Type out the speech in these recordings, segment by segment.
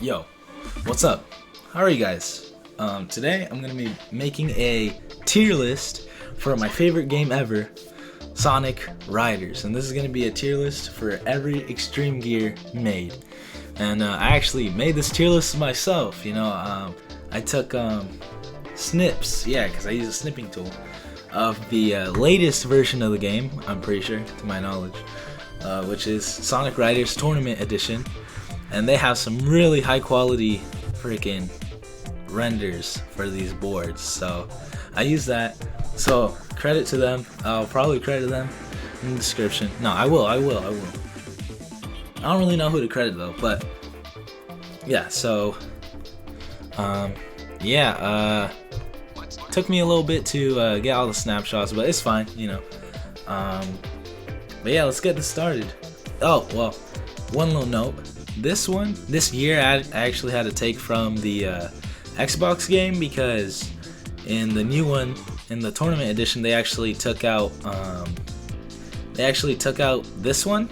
Yo, what's up? How are you guys? Today I'm gonna be making a tier list for my favorite game ever, Sonic Riders, and this is gonna be a tier list for every extreme gear made. And I actually made this tier list myself. I took snips, because I use a snipping tool of the latest version of the game. I'm pretty sure, to my knowledge, which is Sonic Riders Tournament Edition. And they have some really high quality freaking renders for these boards, so I use that. So credit to them. I'll probably credit them in the description. No, I will. I don't really know who to credit though, but yeah. So took me a little bit to get all the snapshots, but it's fine, But yeah, let's get this started. Oh well, one little note. This year I actually had to take from the Xbox game, because in the new one, in the tournament edition, they actually took out this one,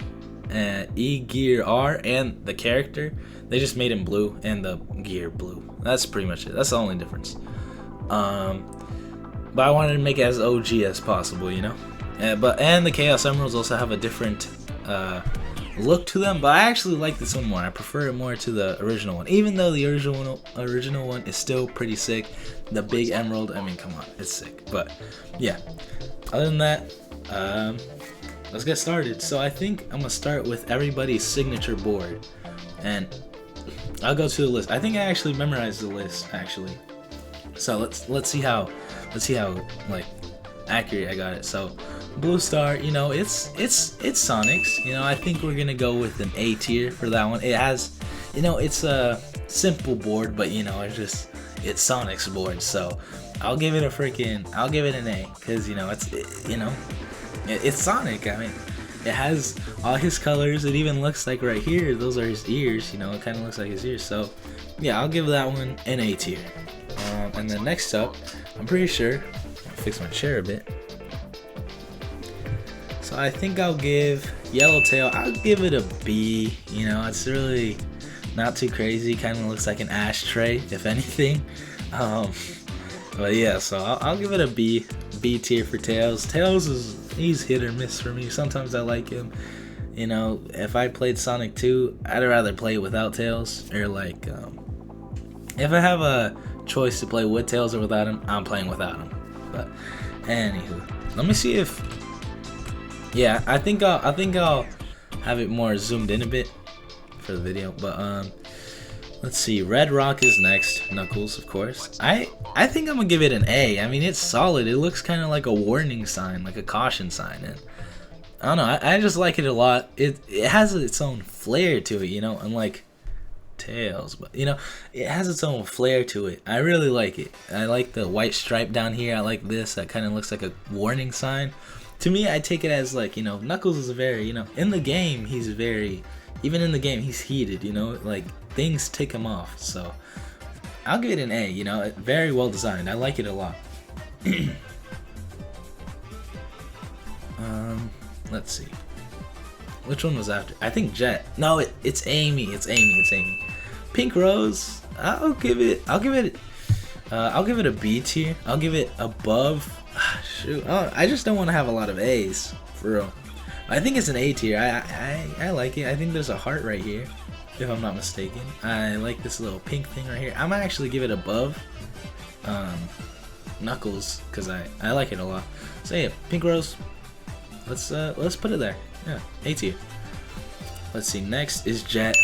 E Gear R, and the character. They just made him blue and the gear blue. That's pretty much it. That's the only difference. But I wanted to make it as OG as possible, and the Chaos Emeralds also have a different look to them, but I actually like this one more. I prefer it more to the original one, even though the original one is still pretty sick. The big emerald, I mean, come on, it's sick. But yeah, other than that, let's get started. So I think I'm gonna start with everybody's signature board, and I'll go to the list. I think I actually memorized the list actually. So let's see how like accurate I got it. So Blue Star, it's Sonic's. I think we're gonna go with an A tier for that one. It has, it's a simple board, but it's Sonic's board. So I'll give it an A, because it's Sonic. I mean, it has all his colors. It even looks like right here, those are his ears. It kind of looks like his ears. So yeah, I'll give that one an A tier. And then next up, I'm pretty sure, I'll fix my chair a bit. So I think I'll give Yellowtail, I'll give it a B. It's really not too crazy. Kind of looks like an ashtray, if anything. But yeah, so I'll give it a B tier for Tails. Tails he's hit or miss for me. Sometimes I like him. If I played Sonic 2, I'd rather play without Tails. Or like, if I have a choice to play with Tails or without him, I'm playing without him. But anywho, let me see if. Yeah, I think I'll have it more zoomed in a bit for the video, but let's see. Red Rock is next. Knuckles, of course. I think I'm gonna give it an A. I mean, it's solid. It looks kind of like a warning sign, like a caution sign, and I don't know. I just like it a lot. It has its own flair to it, unlike Tails, but it has its own flair to it. I really like it. I like the white stripe down here. I like this. That kind of looks like a warning sign. To me, I take it as like, Knuckles is very, in the game, he's very, even in the game, he's heated, like things tick him off. So I'll give it an A, very well designed. I like it a lot. Let's see. Which one was after? I think Jet. No, it's Amy. It's Amy. Pink Rose. I'll give it a B tier. I'll give it above. Shoot, I just don't want to have a lot of A's, for real. I think it's an A tier. I like it. I think there's a heart right here, if I'm not mistaken. I like this little pink thing right here. I might actually give it above Knuckles, because I like it a lot. So yeah, Pink Rose. Let's put it there. Yeah, A tier. Let's see. Next is Jet.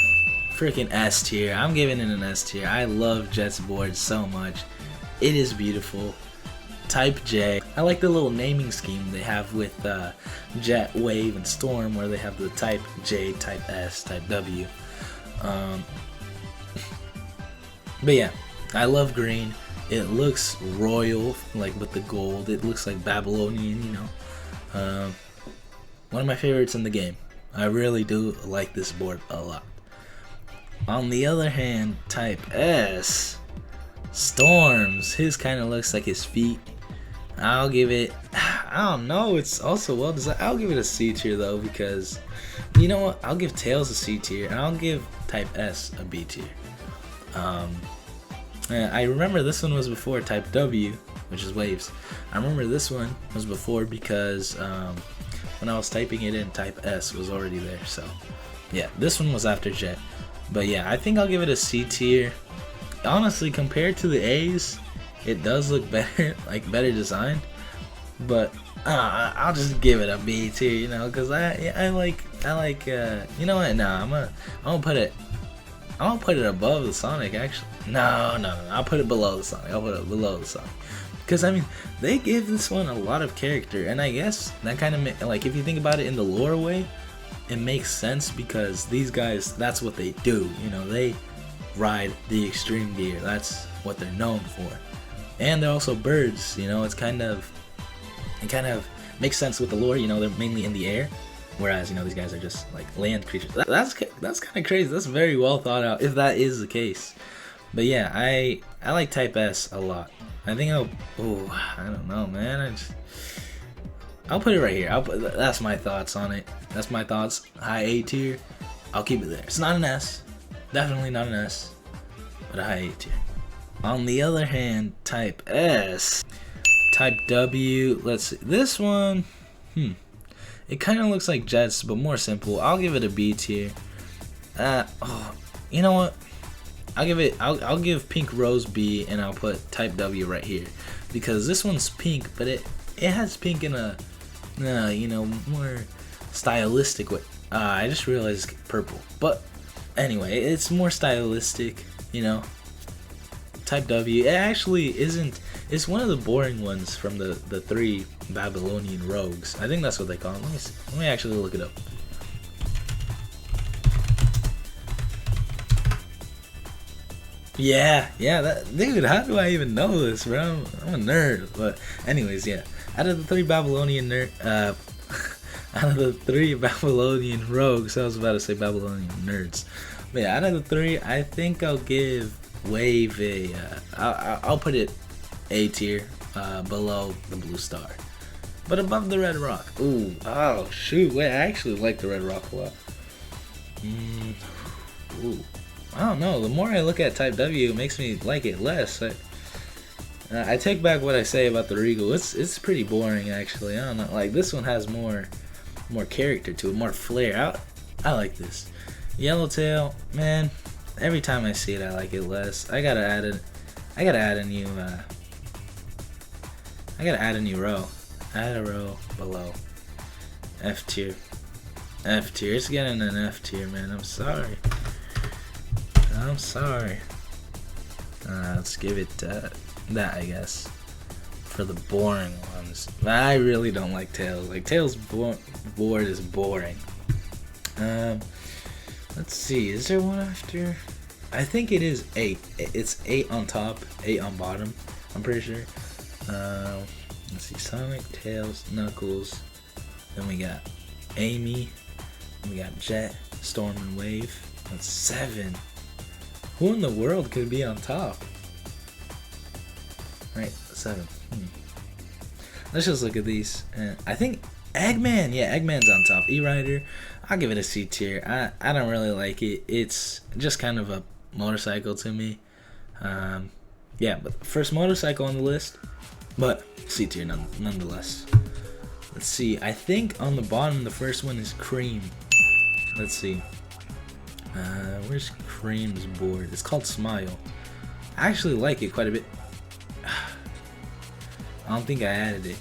Freaking S tier. I'm giving it an S tier. I love Jet's board so much. It is beautiful. Type J. I like the little naming scheme they have with Jet, Wave, and Storm, where they have the Type J, Type S, Type W. But yeah, I love green. It looks royal, like with the gold. It looks like Babylonian, one of my favorites in the game. I really do like this board a lot. On the other hand, Type S, Storms, his kind of looks like his feet. I'll give it, I don't know, it's also well designed. I'll give it a C tier though, because you know what, I'll give Tails a C tier and I'll give Type S a B tier. And I remember this one was before type W, which is waves. I remember this one was before because when I was typing it in, type S was already there. So yeah, this one was after jet. But yeah, I think I'll give it a C tier. Honestly, compared to the A's, it does look better, like better designed. But I'll just give it a B tier, you know, because I like you know what? Nah, I'm gonna put it. I'll put it above the Sonic, actually. No. I'll put it below the Sonic. I'll put it below the Sonic. Because, I mean, they give this one a lot of character. And I guess that kind of, like, if you think about it in the lore way, it makes sense because these guys, that's what they do. You know, they ride the extreme gear. That's what they're known for. And they're also birds, you know. It kind of makes sense with the lore. You know, they're mainly in the air. Whereas, you know, these guys are just like land creatures. That's kind of crazy. That's very well thought out, if that is the case. But yeah, I like Type S a lot. I think I don't know, man. I'll put it right here. That's my thoughts on it. That's my thoughts. High A tier. I'll keep it there. It's not an S. Definitely not an S. But a high A tier. On the other hand, Type S. Type W. Let's see. This one. It kind of looks like Jets, but more simple. I'll give it a B tier. You know what? I'll give Pink Rose B, and I'll put Type W right here, because this one's pink, but it has pink in a you know, more stylistic way. I just realized purple, but anyway, it's more stylistic, you know. Type W. It actually isn't. It's one of the boring ones from the 3 Babylonian rogues. I think that's what they call them. Let me see. Let me actually look it up. Yeah, dude, how do I even know this, bro? I'm a nerd. But anyways, yeah. Out of the 3 Babylonian out of the 3 Babylonian rogues, I was about to say Babylonian nerds. But yeah, out of the 3, I think I'll give Wave a I'll put it A tier, below the Blue Star, but above the Red Rock. Ooh, oh shoot, wait, I actually like the Red Rock a lot. Ooh, I don't know. The more I look at Type W, it makes me like it less. I take back what I say about the Regal. It's pretty boring, actually. I don't know. Like, this one has more character to it, more flair. I like this. Yellowtail, man. Every time I see it, I like it less. I gotta add a new row. Add a row below. F tier. F tier. It's getting an F tier, man. I'm sorry. Let's give it that, I guess, for the boring ones. I really don't like Tails. Like, Tails board is boring. Let's see. Is there one after? I think it is 8. It's 8 on top, 8 on bottom. I'm pretty sure. Let's see. Sonic, Tails, Knuckles. Then we got Amy. Then we got Jet, Storm, and Wave. That's 7. Who in the world could be on top? Right, 7. Let's just look at these. I think Eggman. Yeah, Eggman's on top. E-Rider. I'll give it a C tier. I don't really like it. It's just kind of a motorcycle to me. Yeah, but first motorcycle on the list, but C tier nonetheless. Let's see. I think on the bottom, the first one is Cream. Let's see. Where's Cream's board? It's called Smile. I actually like it quite a bit. I don't think I added it.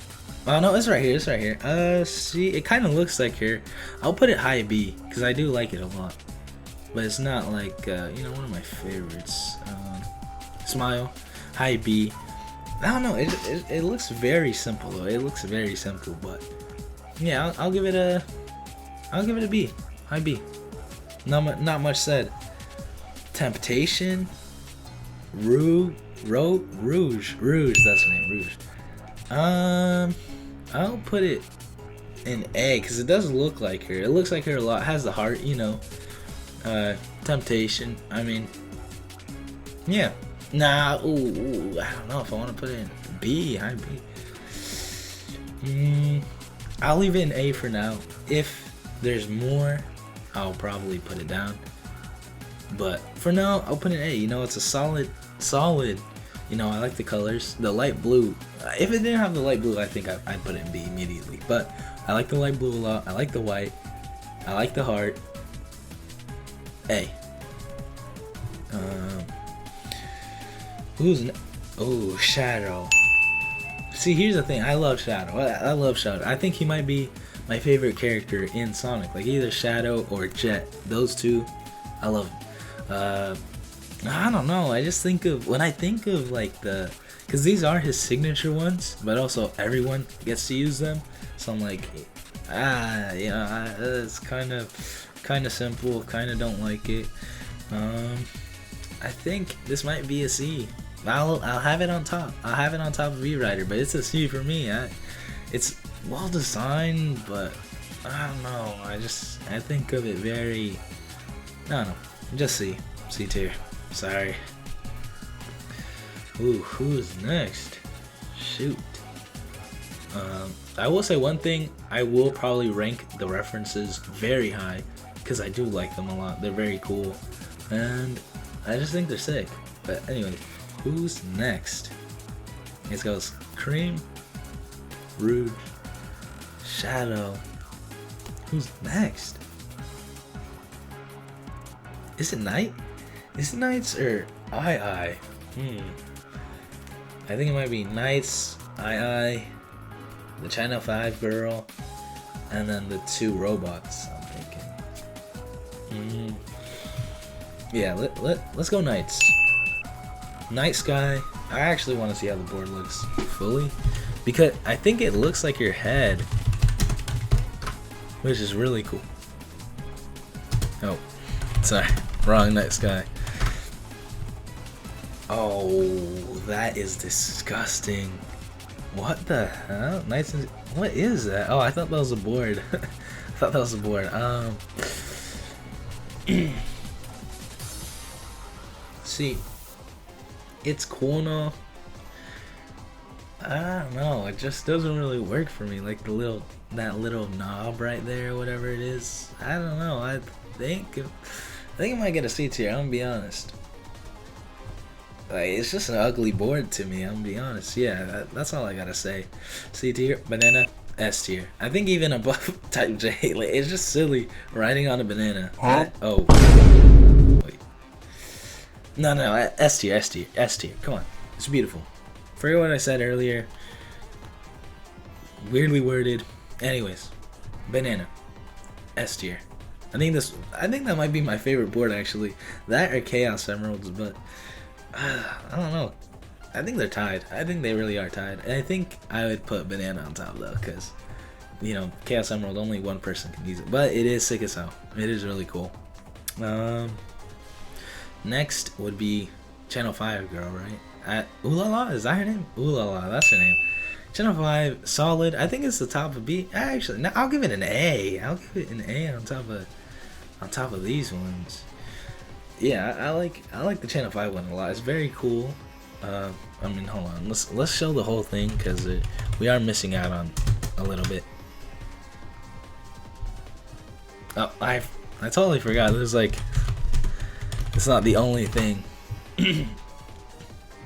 Oh no, it's right here. It's right here. See, it kind of looks like her. I'll put it high B because I do like it a lot, but it's not like you know, one of my favorites. Smile, high B. I don't know. It looks very simple though. It looks very simple, but yeah, I'll give it a B, high B. Not much said. Temptation, Rouge. That's her name, Rouge. I'll put it in A because it does look like her. It looks like her a lot. Has the heart, you know. Temptation. I mean, yeah. Nah. Ooh, I don't know if I want to put it in B. High B. I'll leave it in A for now. If there's more, I'll probably put it down. But for now, I'll put an A. You know, it's a solid. You know, I like the colors. The light blue. If it didn't have the light blue, I think I'd put it in B immediately. But I like the light blue a lot. I like the white. I like the heart. A. Oh, Shadow. See, here's the thing. I love Shadow. I love Shadow. I think he might be my favorite character in Sonic. Like either Shadow or Jet. Those two, I love them. I don't know. I just think of when I think of like because these are his signature ones, but also everyone gets to use them. So I'm like, yeah, it's kind of simple. Kind of don't like it. I think this might be a C. I'll have it on top. I'll have it on top of V-Rider, but it's a C for me. It's well designed, but I don't know. I think of it very. I don't know. Just C. C tier. Sorry. Ooh, who's next? Shoot. I will say one thing. I will probably rank the references very high because I do like them a lot. They're very cool, and I just think they're sick. But anyway, who's next? It goes Cream, Rouge, Shadow. Who's next? Is it Knight? Is it Knights or I? I think it might be Knights, I, the Channel 5 girl, and then the two robots, I'm thinking. Yeah, let's go Knights. Night Sky. I actually want to see how the board looks fully, because I think it looks like your head, which is really cool. Oh, sorry, wrong Night Sky. Oh, that is disgusting. What the hell? What is that? Oh, I thought that was a board. See, it's cool now. I don't know. It just doesn't really work for me. Like that little knob right there, or whatever it is. I don't know. I think I might get a C tier. I'm gonna be honest. Like, it's just an ugly board to me. I'm gonna be honest. Yeah, that's all I gotta say. C tier, banana, S tier. I think even above Type J. Like, it's just silly riding on a banana. Huh? Oh. Wait. No, S tier. Come on, it's beautiful. Forget what I said earlier. Weirdly worded. Anyways, banana, S tier. I think that might be my favorite board actually. That or Chaos Emeralds, but I don't know. I think they're tied. I think they really are tied. And I think I would put banana on top though, because you know, Chaos Emerald, only one person can use it, but it is sick as hell. It is really cool. Next would be Channel 5 girl, right? Ooh La La, is that her name? Ooh La La, that's her name. Channel 5, solid. I think it's the top of B. Actually, no, I'll give it an A. I'll give it an A on top of these ones. Yeah, I like the Channel 5 one a lot. It's very cool. I mean, hold on. Let's show the whole thing, because we are missing out on a little bit. Oh, I totally forgot. There's like, it's not the only thing.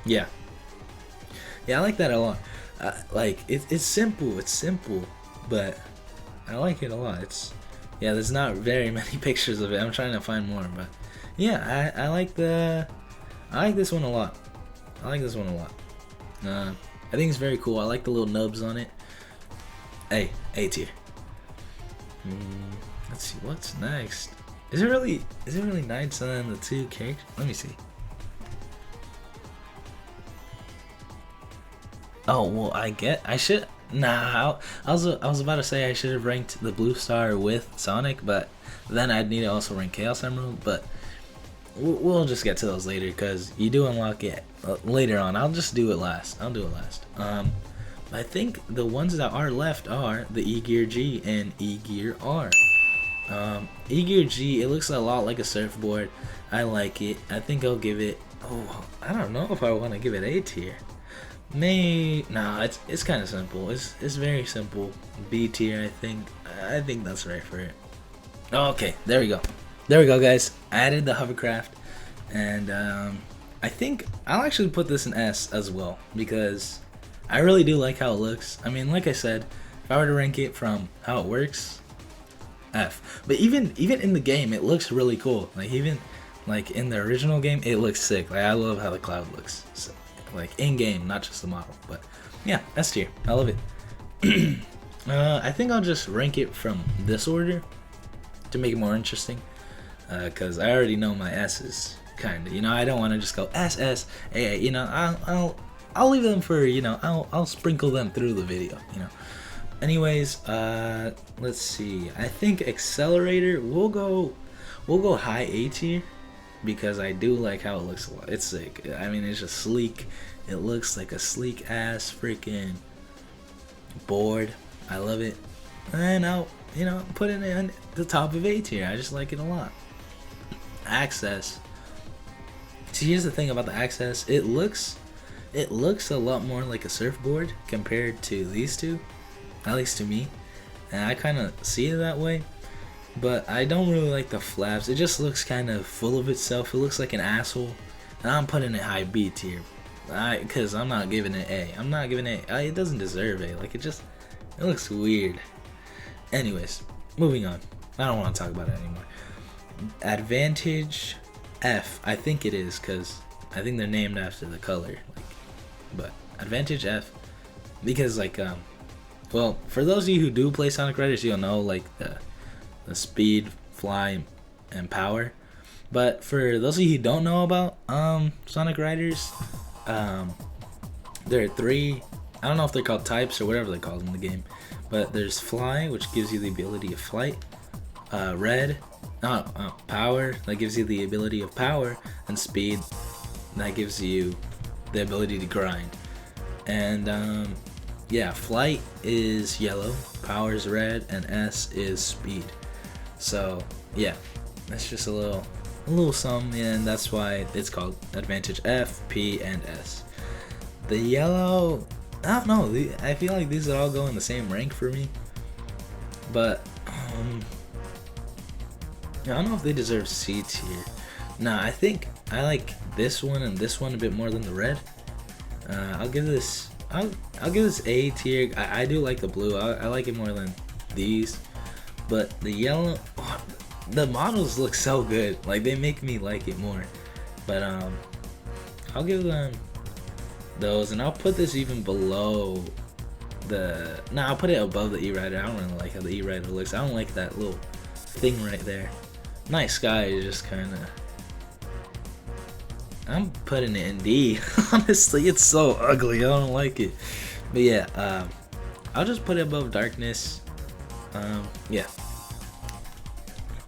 Yeah, I like that a lot. Like it's simple, but I like it a lot. There's not very many pictures of it. I'm trying to find more, but yeah, I like this one a lot. I think it's very cool. I like the little nubs on it. A tier. Let's see what's next. Is it really Knights and then the two characters? Let me see. Oh well, I should. Nah, I was about to say I should have ranked the Blue Star with Sonic, but then I'd need to also rank Chaos Emerald. But we'll just get to those later, because you do unlock it later on. I'll do it last. I think the ones that are left are the E-Gear G and E-Gear R. E-Gear G, it looks a lot like a surfboard. I like it. I think I'll give it. Oh, I don't know if I want to give it A tier. Nah, it's kind of simple. It's very simple. B tier, I think. I think that's right for it. Oh, okay, there we go. There we go, guys. I added the hovercraft, and I think I'll actually put this in S as well because I really do like how it looks. I mean, like I said, if I were to rank it from how it works, F. But even in the game, it looks really cool. Like even like in the original game, it looks sick. Like I love how the cloud looks. So, like in game, not just the model. But yeah, S tier. I love it. I think I'll just rank it from this order to make it more interesting. Because I already know my S's, kind of. You know, I don't want to just go S S A. You know, I'll leave them for, you know, I'll sprinkle them through the video. You know. Anyways, let's see. I think accelerator. We'll go high A tier because I do like how it looks a lot. It's sick. I mean, it's just sleek. It looks like a sleek ass freaking board. I love it, and I'll put it in the top of A tier. I just like it a lot. Access. See, here's the thing about the access. It looks a lot more like a surfboard compared to these two, at least to me, and I kind of see it that way. But I don't really like the flaps. It just looks kind of full of itself. It looks like an asshole, and I'm putting it high B tier. Because I'm not giving it A. I'm not giving it A. It doesn't deserve A. Like it looks weird. Anyways, moving on. I don't want to talk about it anymore. Advantage F. I think it is because I think they're named after the color. But Advantage F because well, for those of you who do play Sonic Riders, you'll know like the speed, fly, and power. But for those of you who don't know about Sonic Riders, there are three. I don't know if they're called types or whatever they're called in the game. But there's fly, which gives you the ability of flight. Power, that gives you the ability of power, and speed, that gives you the ability to grind. And yeah, flight is yellow, power is red, and S is speed. So yeah, that's just a little sum, and that's why it's called Advantage F, P, and S. The yellow, I don't know. I feel like these all go in the same rank for me, but I don't know if they deserve C tier. Nah, I think I like this one and this one a bit more than the red. I'll give this A tier. I do like the blue. I like it more than these, but the yellow, the models look so good. Like they make me like it more. But I'll give them those, and I'll put this even below the. Nah, I'll put it above the E-Rider. I don't really like how the E-Rider looks. I don't like that little thing right there. Night Sky is just kind of. I'm putting it in D. Honestly, it's so ugly. I don't like it. But yeah, I'll just put it above Darkness. Yeah.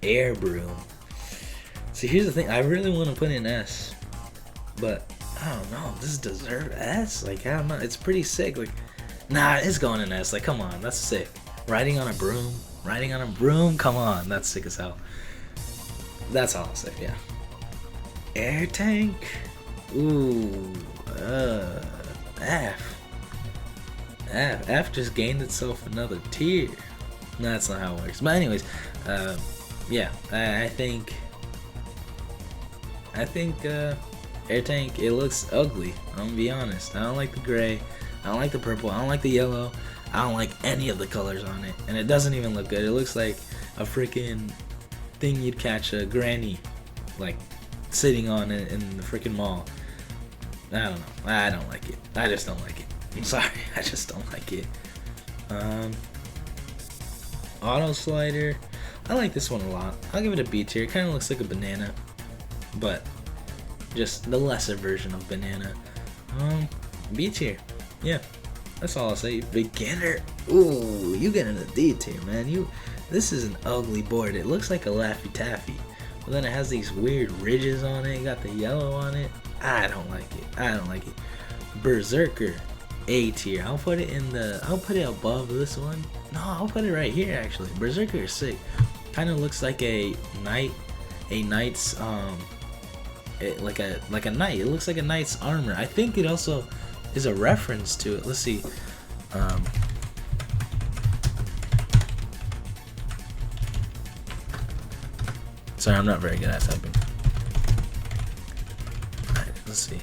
Air Broom. See, here's the thing. I really want to put in S, but I don't know. Does it deserve S? Like, I don't know. It's pretty sick. Like, nah, it's going in S. Like, come on, that's sick. Riding on a broom. Come on, that's sick as hell. That's all I'll say. Yeah. Air tank. Ooh. F. F just gained itself another tier. No, that's not how it works. But anyways, yeah. I think air tank. It looks ugly. I'm gonna be honest. I don't like the gray. I don't like the purple. I don't like the yellow. I don't like any of the colors on it, and it doesn't even look good. It looks like a freaking thing you'd catch a granny, like, sitting on it in the freaking mall. I don't know. I don't like it. I just don't like it. I'm sorry. I just don't like it. Auto slider. I like this one a lot. I'll give it a B tier. It kind of looks like a banana, but just the lesser version of banana. B tier. Yeah. That's all I'll say. Beginner. Ooh, you get in a D tier, man. This is an ugly board. It looks like a Laffy Taffy, but then it has these weird ridges on it. You got the yellow on it. I don't like it. Berserker. A tier. I'll put it above this one. No, I'll put it right here actually. Berserker is sick. Kind of looks like a knight's like a knight. It looks like a knight's armor. I think it also is a reference to it. Let's see. Sorry, I'm not very good at typing. Alright, let's see.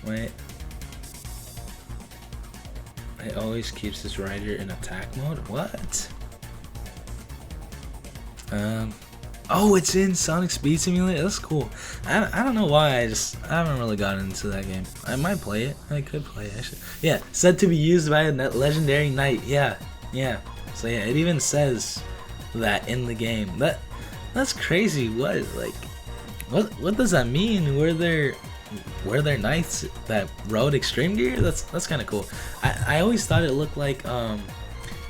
Wait. It always keeps this rider in attack mode? What? Oh, it's in Sonic Speed Simulator? That's cool. I don't know why, I haven't really gotten into that game. I might play it. I could play it, actually. Yeah, said to be used by a legendary knight. Yeah. So yeah, it even says that in the game. That's crazy. What does that mean? Were there knights that rode extreme gear? That's kind of cool. I always thought it looked like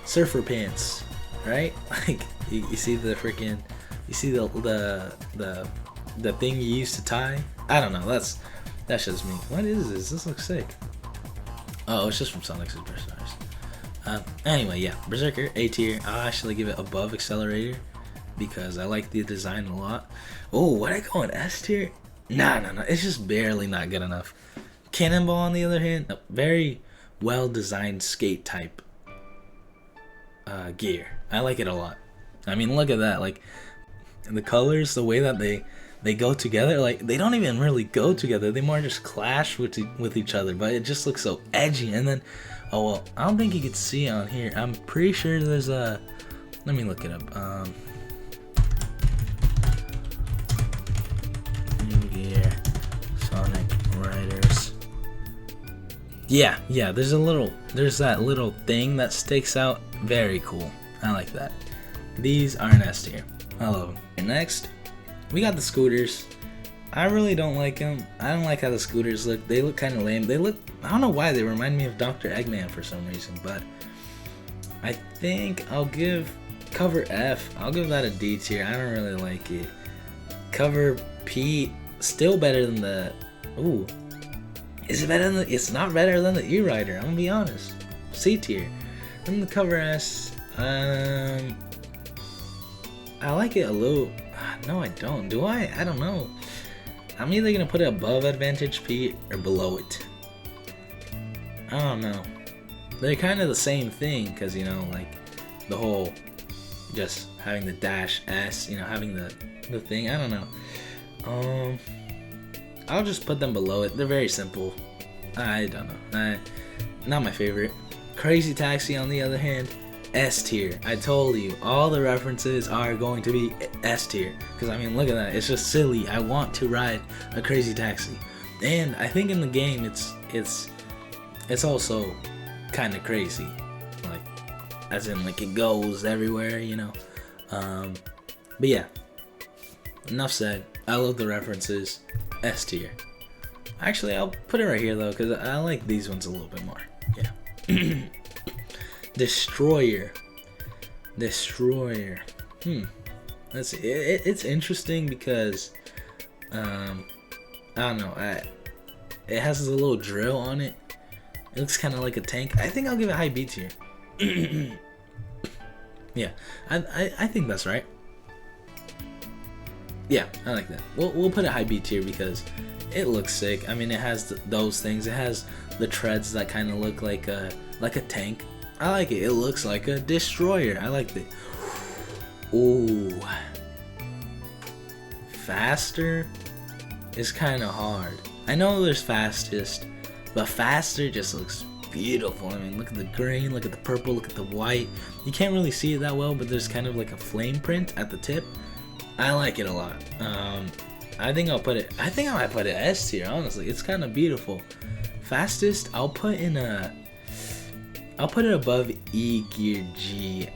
surfer pants, right? Like you see the freaking, you see the thing you used to tie. I don't know. That's just me. What is this? This looks sick. Oh, it's just from Sonic Superstars. Anyway, yeah, Berserker A tier. I'll actually give it above Accelerator because I like the design a lot. Oh, what I call an S tier? No. It's just barely not good enough. Cannonball, on the other hand, a very well designed skate type gear. I like it a lot. I mean, look at that. Like the colors, the way that they go together. Like they don't even really go together. They more just clash with each other. But it just looks so edgy. And then, oh well, I don't think you could see on here. I'm pretty sure there's a. Let me look it up. Gear, Sonic Riders. Yeah, there's that little thing that sticks out. Very cool. I like that. These are an S tier. I love them. And next, we got the scooters. I really don't like them. I don't like how the scooters look. They look kind of lame. They look, I don't know why, they remind me of Dr. Eggman for some reason, but I think I'll give cover F. I'll give that a D tier. I don't really like it. Cover P, still better than the, ooh. Is it better than the, it's not better than the E-Rider, I'm gonna be honest. C tier. And the cover S, I like it a little. No, I don't. Do I? I don't know. I'm either gonna put it above Advantage P or below it. I don't know. They're kind of the same thing, because, you know, like the whole just having the dash S, you know, having the thing. I don't know. I'll just put them below it. They're very simple. I don't know. Not my favorite. Crazy Taxi, on the other hand, S tier. I told you, all the references are going to be S tier. Because, I mean, look at that. It's just silly. I want to ride a Crazy Taxi. And I think in the game, it's also kind of crazy. Like, as in, like, it goes everywhere, you know. But yeah. Enough said. I love the references. S tier. Actually, I'll put it right here, though, because I like these ones a little bit more. Yeah. Destroyer. Let's see. It's interesting because I don't know. It has a little drill on it. It looks kind of like a tank. I think I'll give it high B tier. Yeah, I think that's right. Yeah, I like that. We'll put it high B tier because it looks sick. I mean, it has those things. It has the treads that kind of look like a tank. I like it. It looks like a destroyer. I like it. Ooh. Faster is kind of hard. I know there's fastest, but faster just looks beautiful. I mean, look at the green, look at the purple, look at the white. You can't really see it that well, but there's kind of like a flame print at the tip. I like it a lot. I think I might put it S tier, honestly. It's kind of beautiful. Fastest, I'll put it above E gear G.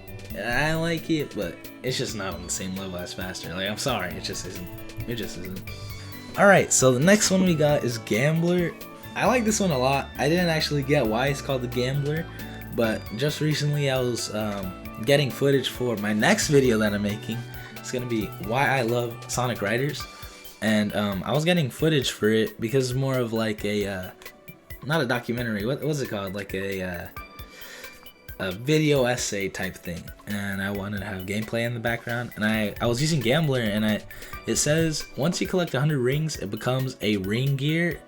I like it, but it's just not on the same level as faster. Like, I'm sorry, it just isn't. Alright, so the next one we got is Gambler. I like this one a lot. I didn't actually get why it's called the Gambler, but just recently I was getting footage for my next video that I'm making. It's gonna be why I love Sonic Riders, and I was getting footage for it because it's more of like a not a documentary. What's it called? Like a video essay type thing, and I wanted to have gameplay in the background, and I was using Gambler, and it says once you collect 100 rings, it becomes a ring gear.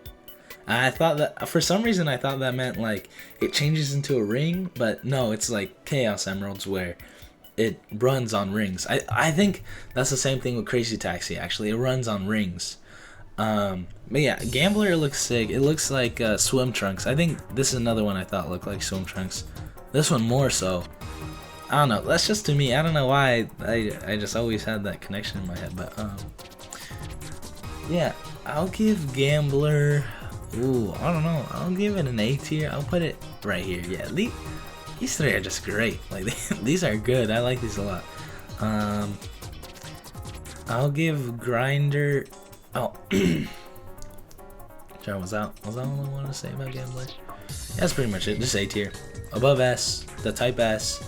I thought that for some reason I thought that meant like it changes into a ring, but no, it's like Chaos Emeralds where it runs on rings. I think that's the same thing with Crazy Taxi. Actually, it runs on rings. But yeah, Gambler looks sick. It looks like swim trunks. I think this is another one I thought looked like swim trunks. This one more so. I don't know. That's just to me. I don't know why. I just always had that connection in my head. But yeah, I'll give Gambler. Ooh, I don't know. I'll give it an A tier. I'll put it right here. Yeah, these three are just great. Like these are good. I like these a lot. I'll give Grinder. Oh, sorry. Was that all I wanted to say about Gambler? That's pretty much it. Just A tier. Above S, the type S.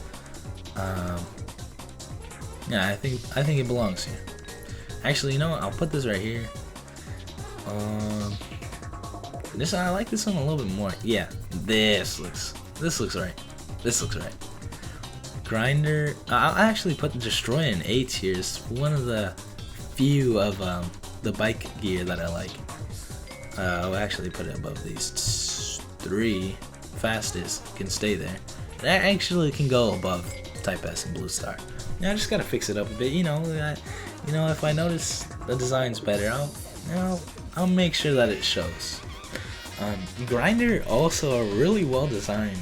Yeah, I think it belongs here. Actually, you know what? I'll put this right here. This I like this one a little bit more. Yeah, this looks right. This looks right. Grinder. I'll actually put the Destroy in A tier. It's one of the few of the bike gear that I like. I'll actually put it above these three. Fastest can stay there. That actually can go above Type S and Blue Star. Yeah, I just gotta fix it up a bit. You know, if I notice the design's better, I'll make sure that it shows. Grinder also a really well designed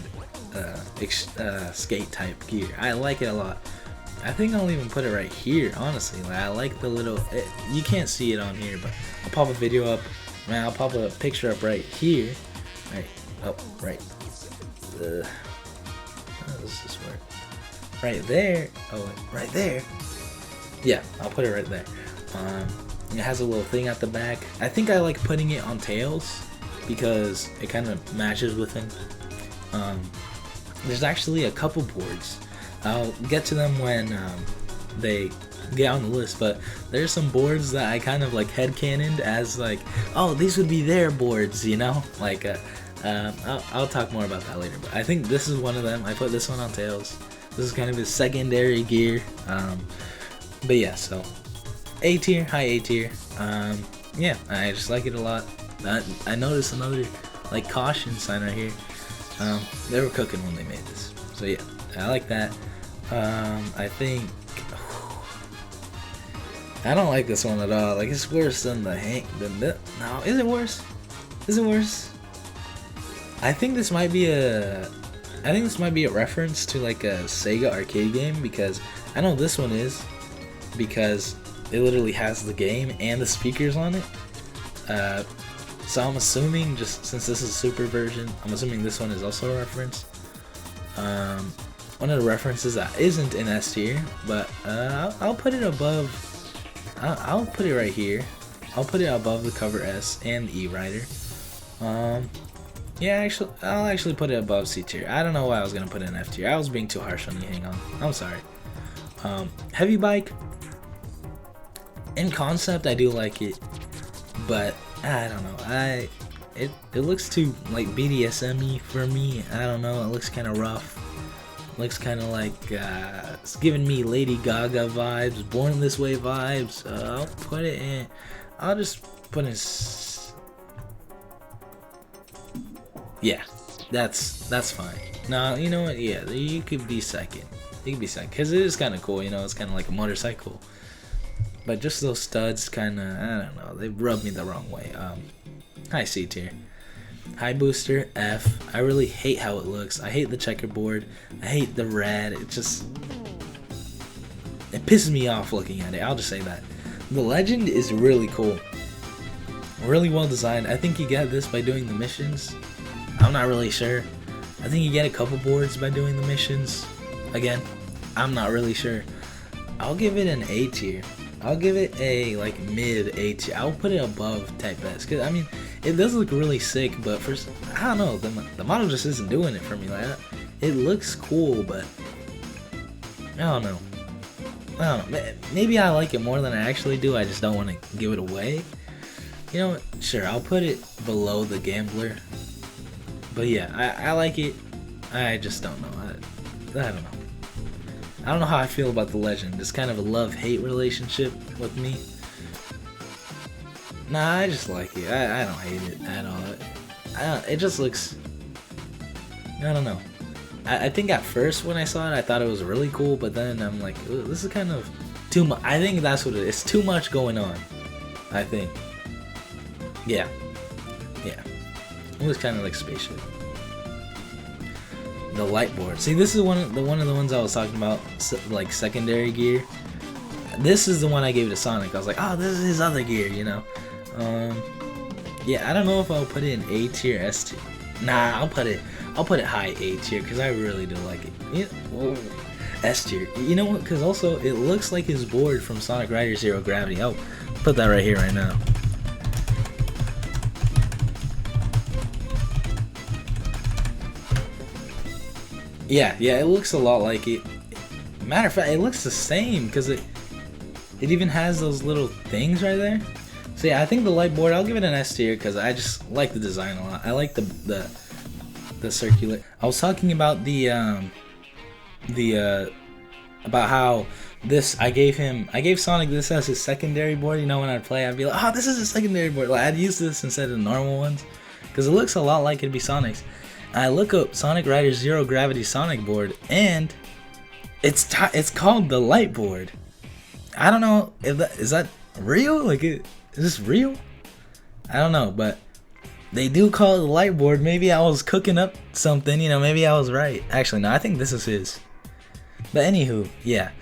skate type gear. I like it a lot. I think I'll even put it right here. Honestly, like, I like the little. You can't see it on here, but I'll pop a video up. Man, I'll pop a picture up right here. Right. Oh, right. How does this work? Right there. Oh, right there. Yeah, I'll put it right there. It has a little thing at the back. I think I like putting it on tails because it kind of matches with him. There's actually a couple boards. I'll get to them when they get on the list, but there's some boards that I kind of like headcanoned as like, oh, these would be their boards, you know? Like, I'll talk more about that later, but I think this is one of them. I put this one on tails. This is kind of his secondary gear. But yeah, so A tier, high A tier. Yeah, I just like it a lot. I noticed another like caution sign right here. They were cooking when they made this, so yeah, I like that. I think I don't like this one at all. Like, it's worse than the no, is it worse? Is it worse? I think this might be a reference to like a Sega arcade game, because I know this one is, because it literally has the game and the speakers on it. So I'm assuming, just since this is a super version, I'm assuming this one is also a reference. One of the references that isn't in S tier, but I'll put it above. I'll put it right here. I'll put it above the cover S and E Rider. Yeah, I'll actually put it above C tier. I don't know why I was gonna put it in F tier. I was being too harsh on you. Hang on. I'm sorry. Heavy bike. In concept, I do like it, but I don't know. It looks too like BDSM-y for me. I don't know. It looks kind of rough. Looks kind of like it's giving me Lady Gaga vibes, Born This Way vibes. I'll put it in. I'll just put in. Yeah, that's fine. No, you know what? Yeah, you could be second. You could be second, because it is kind of cool. You know, it's kind of like a motorcycle. But just those studs, kind of, I don't know. They rub me the wrong way. High C tier. High booster F. I really hate how it looks. I hate the checkerboard. I hate the red. It pisses me off looking at it. I'll just say that. The legend is really cool. Really well designed. I think you get this by doing the missions. I'm not really sure. I think you get a couple boards by doing the missions. Again, I'm not really sure. I'll give it an A tier. I'll give it a like mid A tier. I'll put it above Type S, because I mean, it does look really sick, but first, I don't know, the model just isn't doing it for me. Like, it looks cool, but I don't know. Maybe I like it more than I actually do. I just don't want to give it away. You know what? Sure, I'll put it below the Gambler. But yeah, I like it. I just don't know. I don't know. I don't know how I feel about the legend. It's kind of a love-hate relationship with me. Nah, I just like it. I don't hate it at all. It just looks... I don't know. I think at first when I saw it, I thought it was really cool, but then I'm like, "Ooh, this is kind of too much." I think that's what it is. It's too much going on. I think. Yeah. Yeah. It looks kind of like spaceship. The light board. See, this is one of the ones I was talking about, like secondary gear. This is the one I gave to Sonic. I was like, oh, this is his other gear, you know. Yeah, I don't know if I'll put it in A tier, S tier. Nah, I'll put it high A tier because I really do like it. Yeah, S tier. You know what? Because also it looks like his board from Sonic Riders Zero Gravity. I'll put that right here, right now. Yeah, it looks a lot like it. Matter of fact, it looks the same because it even has those little things right there. So yeah, I think the light board, I'll give it an S tier because I just like the design a lot. I like the circular. I was talking about about how this I gave Sonic this as his secondary board. You know, when I'd play, I'd be like, oh, this is a secondary board. Like, I'd use this instead of the normal ones because it looks a lot like it'd be Sonic's. I look up Sonic Riders Zero Gravity Sonic board, and it's called the light board. I don't know if is that real? Like, is this real? I don't know, but they do call it the light board. Maybe I was cooking up something, you know. Maybe I was right. Actually, no, I think this is his. But anywho, yeah,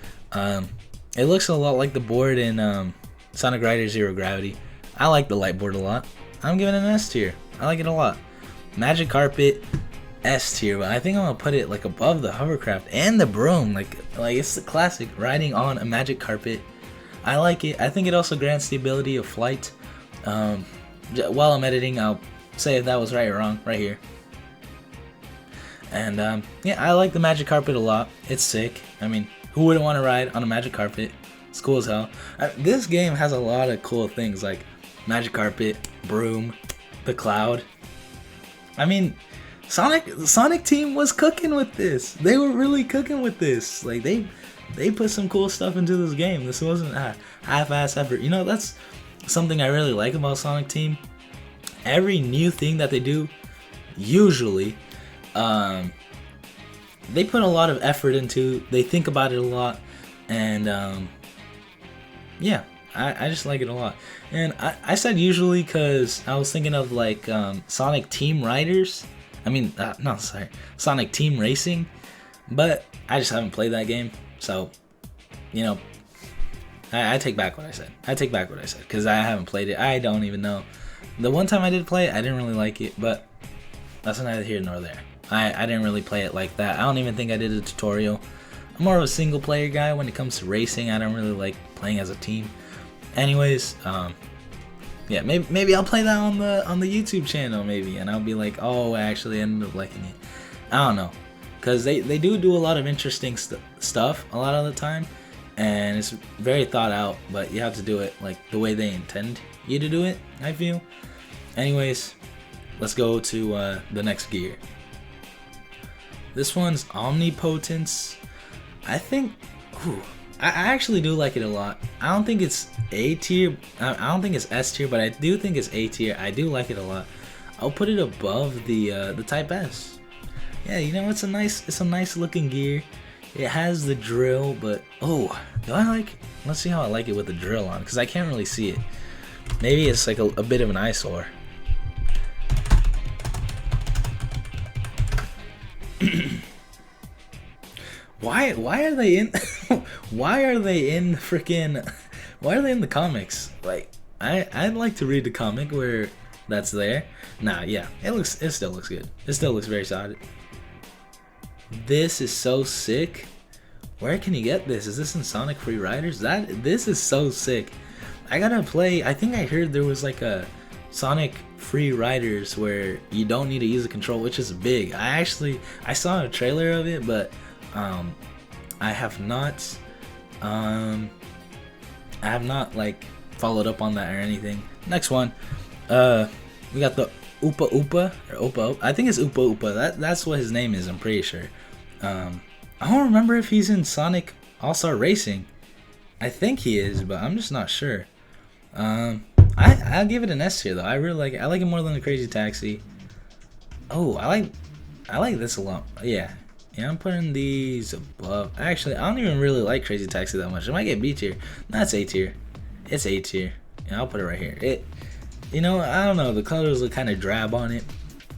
it looks a lot like the board in Sonic Riders Zero Gravity. I like the light board a lot. I'm giving it an S tier. I like it a lot. Magic Carpet, S tier, but I think I'm gonna put it like above the hovercraft and the broom. Like it's the classic riding on a magic carpet. I like it. I think it also grants the ability of flight. While I'm editing, I'll say if that was right or wrong right here. And yeah, I like the magic carpet a lot. It's sick. I mean, who wouldn't want to ride on a magic carpet? It's cool as hell. This game has a lot of cool things like magic carpet, broom, the cloud. I mean, the Sonic team was cooking with this. They were really cooking with this. Like they put some cool stuff into this game. This wasn't a half-ass effort. You know, that's something I really like about Sonic Team. Every new thing that they do, usually, they put a lot of effort into. They think about it a lot, and yeah, I just like it a lot. And I said usually because I was thinking of like Sonic Team Riders. I mean, no, sorry, Sonic Team Racing. But I just haven't played that game, so you know, I take back what I said. I take back what I said because I haven't played it. I don't even know. The one time I did play it, I didn't really like it, but that's neither here nor there. I didn't really play it like that. I don't even think I did a tutorial. I'm more of a single player guy when it comes to racing. I don't really like playing as a team. Anyways, yeah, maybe I'll play that on the YouTube channel maybe, and I'll be like, oh, I actually ended up liking it. I don't know, because they do a lot of interesting stuff a lot of the time, and it's very thought out, but you have to do it like the way they intend you to do it, I feel. Anyways, let's go to the next gear. This one's Omnipotence. I think, I actually do like it a lot. I don't think it's A tier. I don't think it's S tier, but I do think it's A tier. I do like it a lot. I'll put it above the Type S. Yeah, you know, it's a nice looking gear. It has the drill, but do I like it? Let's see how I like it with the drill on, because I can't really see it. Maybe it's like a bit of an eyesore. Why are they in why are they in the comics? Like I'd like to read the comic where that's there. Nah, yeah, it still looks good. It still looks very solid. This is so sick. Where can you get this? Is this in Sonic Free Riders? This is so sick. I gotta play. I think I heard there was like a Sonic Free Riders where you don't need to use a control, which is big. I saw a trailer of it, but I have not like followed up on that or anything. Next one, we got the Oopa Oopa or Oopa. I think it's Oopa Oopa. That's what his name is. I'm pretty sure. I don't remember if he's in Sonic All-Star Racing. I think he is, but I'm just not sure. I'll give it an S tier though. I really like it. I like it more than the Crazy Taxi. Oh, I like this a lot. Yeah, Yeah, I'm putting these above. Actually, I don't even really like Crazy Taxi that much. It might get B tier. That's A tier. It's A tier. Yeah, I'll put it right here. You know, I don't know. The colors look kind of drab on it.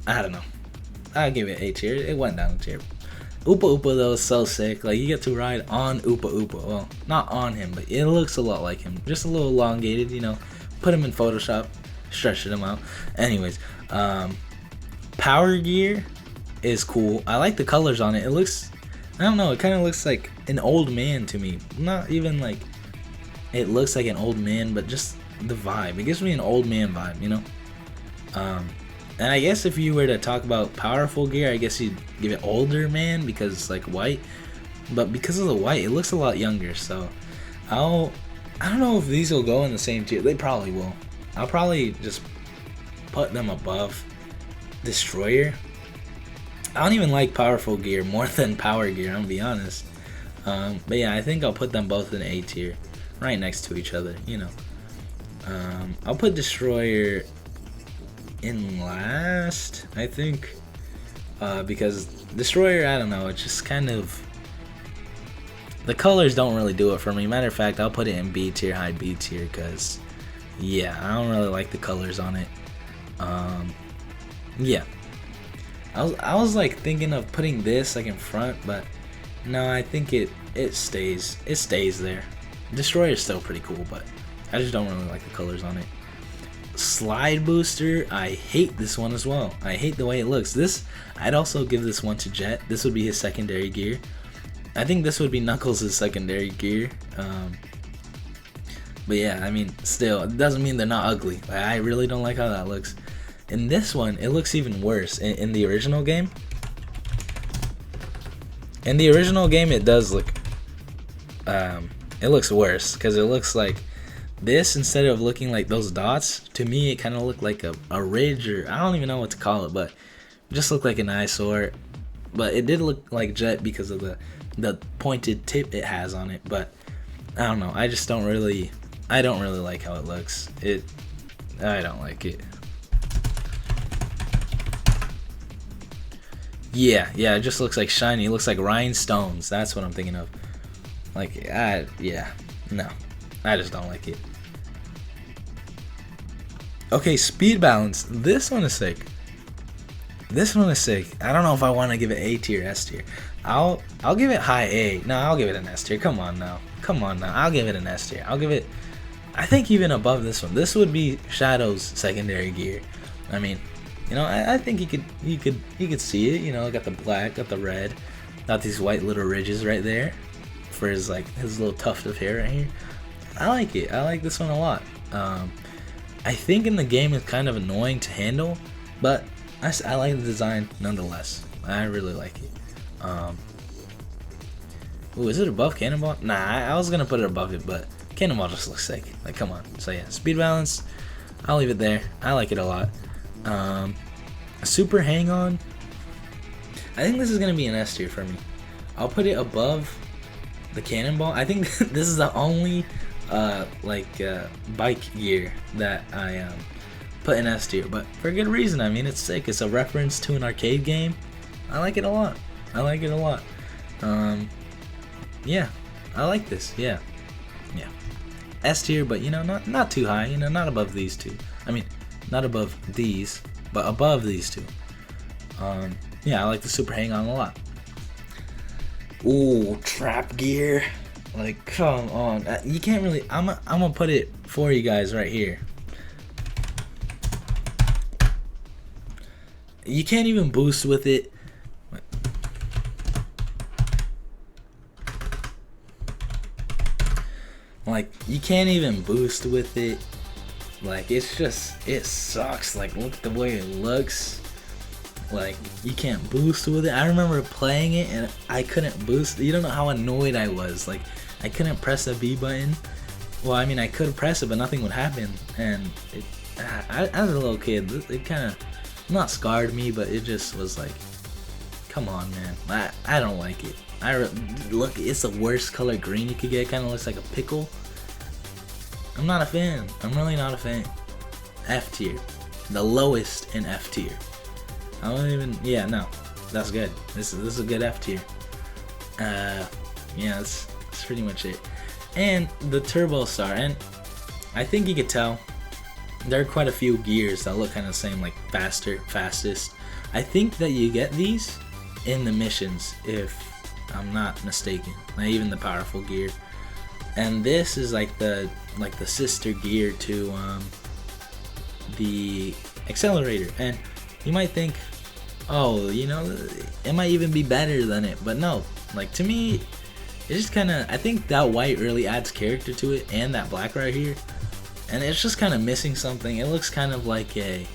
I don't know. I'll give it A tier. It went down a tier. Oopa Oopa though is so sick. Like, you get to ride on Oopa Oopa. Well, not on him, but it looks a lot like him. Just a little elongated, you know. Put him in Photoshop, stretched him out. Anyways, Power Gear is cool. I like the colors on it. It looks, I don't know, it kind of looks like an old man to me. Not even like it looks like an old man, but just the vibe. It gives me an old man vibe, you know. And I guess if you were to talk about powerful gear, I guess you'd give it older man because it's like white. But because of the white, it looks a lot younger. So I don't know if these will go in the same tier. They probably will. I'll probably just put them above Destroyer. I don't even like powerful gear more than power gear, I'm gonna be honest. But yeah, I think I'll put them both in A tier, right next to each other, you know. I'll put Destroyer in last, I think, because Destroyer, I don't know, it's just kind of, the colors don't really do it for me. Matter of fact, I'll put it in B tier, high B tier, because yeah, I don't really like the colors on it. Yeah, I was like thinking of putting this like in front, but no, I think it stays there. Destroyer is still pretty cool, but I just don't really like the colors on it. Slide booster, I hate this one as well. I hate the way it looks. This, I'd also give this one to Jet. This would be his secondary gear. I think this would be Knuckles' secondary gear. But yeah, I mean, still, it doesn't mean they're not ugly. I really don't like how that looks. In this one, it looks even worse. In the original game, it does look, it looks worse because it looks like this, instead of looking like those dots, to me it kind of looked like a ridge, or I don't even know what to call it, but it just looked like an eyesore. But it did look like Jet because of the pointed tip it has on it. But I don't know, I don't really like how it looks. I don't like it. Yeah, it just looks like shiny. It looks like rhinestones. That's what I'm thinking of. Like, yeah, no, I just don't like it. Okay, speed balance. This one is sick. I don't know if I want to give it A tier, S tier. I'll give it high A. No, I'll give it an S tier. Come on now. I'll give it an S tier. I'll give it, I think, even above this one. This would be Shadow's secondary gear. I mean, you know, I think you could see it. You know, got the black, got the red, got these white little ridges right there for his little tuft of hair right here. I like it. I like this one a lot. I think in the game it's kind of annoying to handle, but I like the design nonetheless. I really like it. Ooh, is it above Cannonball? Nah, I was gonna put it above it, but Cannonball just looks sick. Like, come on. So yeah, speed balance, I'll leave it there. I like it a lot. Super Hang On, I think this is gonna be an S tier for me. I'll put it above the Cannonball. I think this is the only bike gear that I put in S tier, but for good reason. I mean, it's sick. It's a reference to an arcade game. I like it a lot. Yeah, I like this. Yeah, S tier, but you know, not too high. You know, not above these two. I mean, not above these, but above these two. Yeah, I like the Super Hang On a lot. Ooh, trap gear. Like, come on. You can't really, I'm gonna put it for you guys right here. You can't even boost with it. Like, you can't even boost with it. Like, it sucks. Like, look at the way it looks. Like, you can't boost with it. I remember playing it and I couldn't boost. You don't know how annoyed I was. Like, I couldn't press the B button. Well, I mean, I could press it, but nothing would happen. And as a little kid, it kind of not scarred me, but it just was like, come on, man. I don't like it. Look, it's the worst color green you could get. It kind of looks like a pickle. I'm not a fan. I'm really not a fan. F tier. The lowest in F tier. I don't even, yeah, no. that's good. This is a good F tier. Yeah, that's pretty much it. And the Turbo Star, and I think you could tell there are quite a few gears that look kind of the same, like faster, fastest. I think that you get these in the missions, if I'm not mistaken. Like even the powerful gear. And this is like the sister gear to the accelerator. And you might think, oh, you know, it might even be better than it, but no. Like to me, it's just kind of, I think that white really adds character to it, and that black right here, and it's just kind of missing something. It looks kind of like a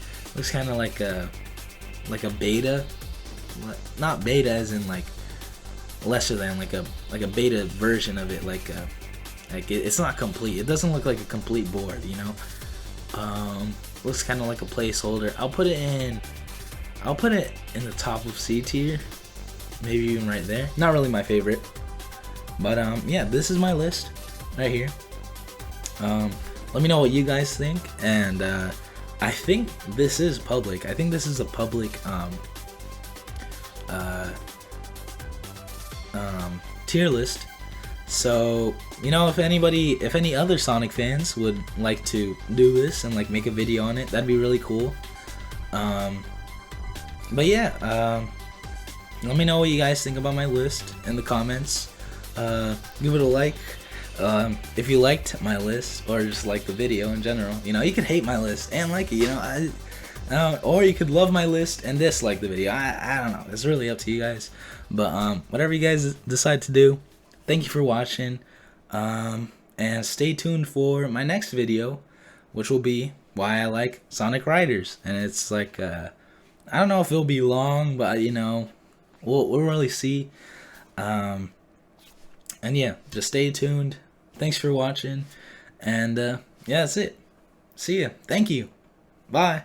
beta, not beta as in like lesser than, like a beta version of it, it's not complete. It doesn't look like a complete board, you know. Looks kind of like a placeholder. I'll put it in the top of C tier, maybe even right there. Not really my favorite, but yeah, this is my list right here. Let me know what you guys think, and I think this is public. I think this is a public tier list. So, you know, if any other Sonic fans would like to do this and like make a video on it, that'd be really cool. But yeah, let me know what you guys think about my list in the comments. Give it a like if you liked my list, or just like the video in general. You know, you could hate my list and like it, you know, or you could love my list and dislike the video. I don't know. It's really up to you guys. But whatever you guys decide to do, thank you for watching. And stay tuned for my next video, which will be why I like Sonic Riders. And it's like I don't know if it'll be long, but you know, we'll really see. And yeah, just stay tuned. Thanks for watching, and yeah, that's it. See ya. Thank you. Bye.